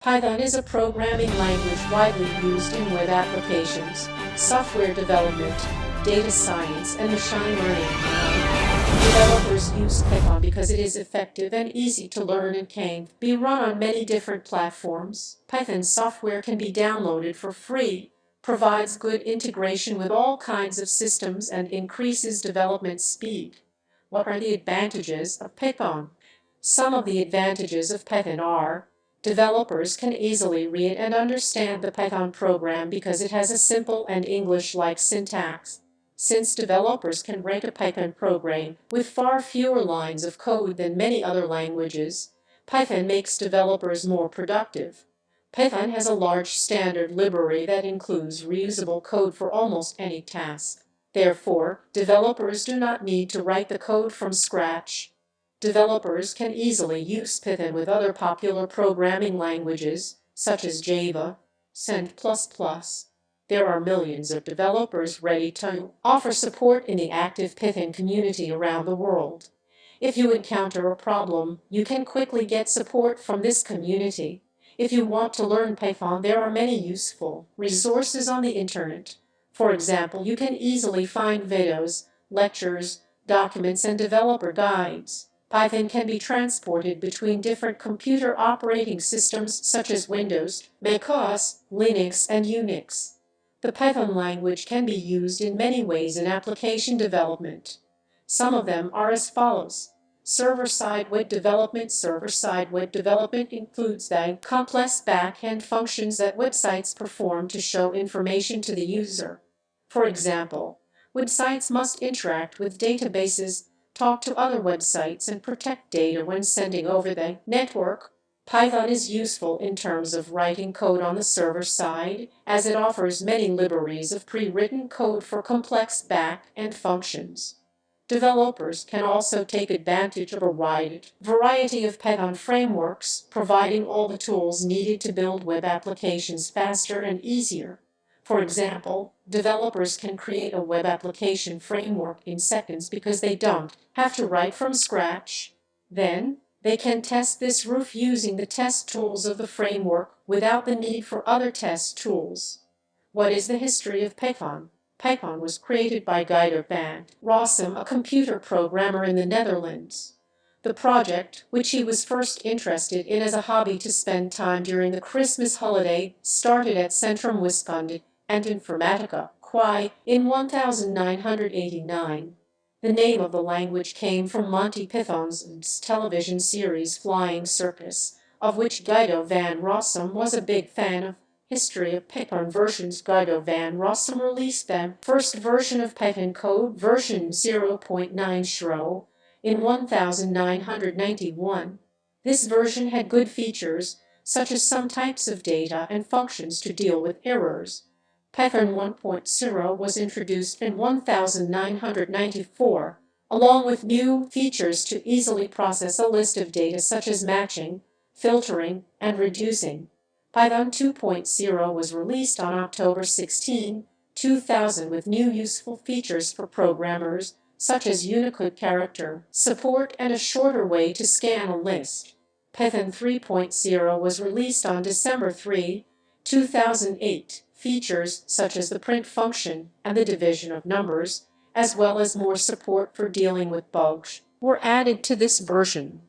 Python is a programming language widely used in web applications, software development, data science, and machine learning. Developers use Python because it is effective and easy to learn and can be run on many different platforms. Python software can be downloaded for free, provides good integration with all kinds of systems, and increases development speed. What are the advantages of Python? Some of the advantages of Python are: developers can easily read and understand the Python program because it has a simple and English-like syntax. Since developers can write a Python program with far fewer lines of code than many other languages, Python makes developers more productive. Python has a large standard library that includes reusable code for almost any task. Therefore, developers do not need to write the code from scratch. Developers can easily use Python with other popular programming languages, such as Java, C++. There are millions of developers ready to offer support in the active Python community around the world. If you encounter a problem, you can quickly get support from this community. If you want to learn Python, there are many useful resources on the internet. For example, you can easily find videos, lectures, documents, and developer guides. Python can be transported between different computer operating systems such as Windows, macOS, Linux, and Unix. The Python language can be used in many ways in application development. Some of them are as follows. Server-side web development. Server-side web development includes the complex back-end functions that websites perform to show information to the user. For example, websites must interact with databases, talk to other websites, and protect data when sending over the network. Python is useful in terms of writing code on the server side, as it offers many libraries of pre-written code for complex back-end functions. Developers can also take advantage of a wide variety of Python frameworks, providing all the tools needed to build web applications faster and easier. For example, developers can create a web application framework in seconds because they don't have to write from scratch. Then, they can test this roof using the test tools of the framework without the need for other test tools. What is the history of Python? Python was created by Guido van Rossum, a computer programmer in the Netherlands. The project, which he was first interested in as a hobby to spend time during the Christmas holiday, started at Centrum Wiskunde and Informatica, Quai, in 1989. The name of the language came from Monty Python's television series Flying Circus, of which Guido van Rossum was a big fan of. History of Python versions. Guido van Rossum released the first version of Python code, version 0.9 in 1991. This version had good features, such as some types of data and functions to deal with errors. Python 1.0 was introduced in 1994, along with new features to easily process a list of data such as matching, filtering, and reducing. Python 2.0 was released on October 16, 2000 with new useful features for programmers, such as Unicode character support and a shorter way to scan a list. Python 3.0 was released on December 3, 2008. Features such as the print function and the division of numbers, as well as more support for dealing with bugs, were added to this version.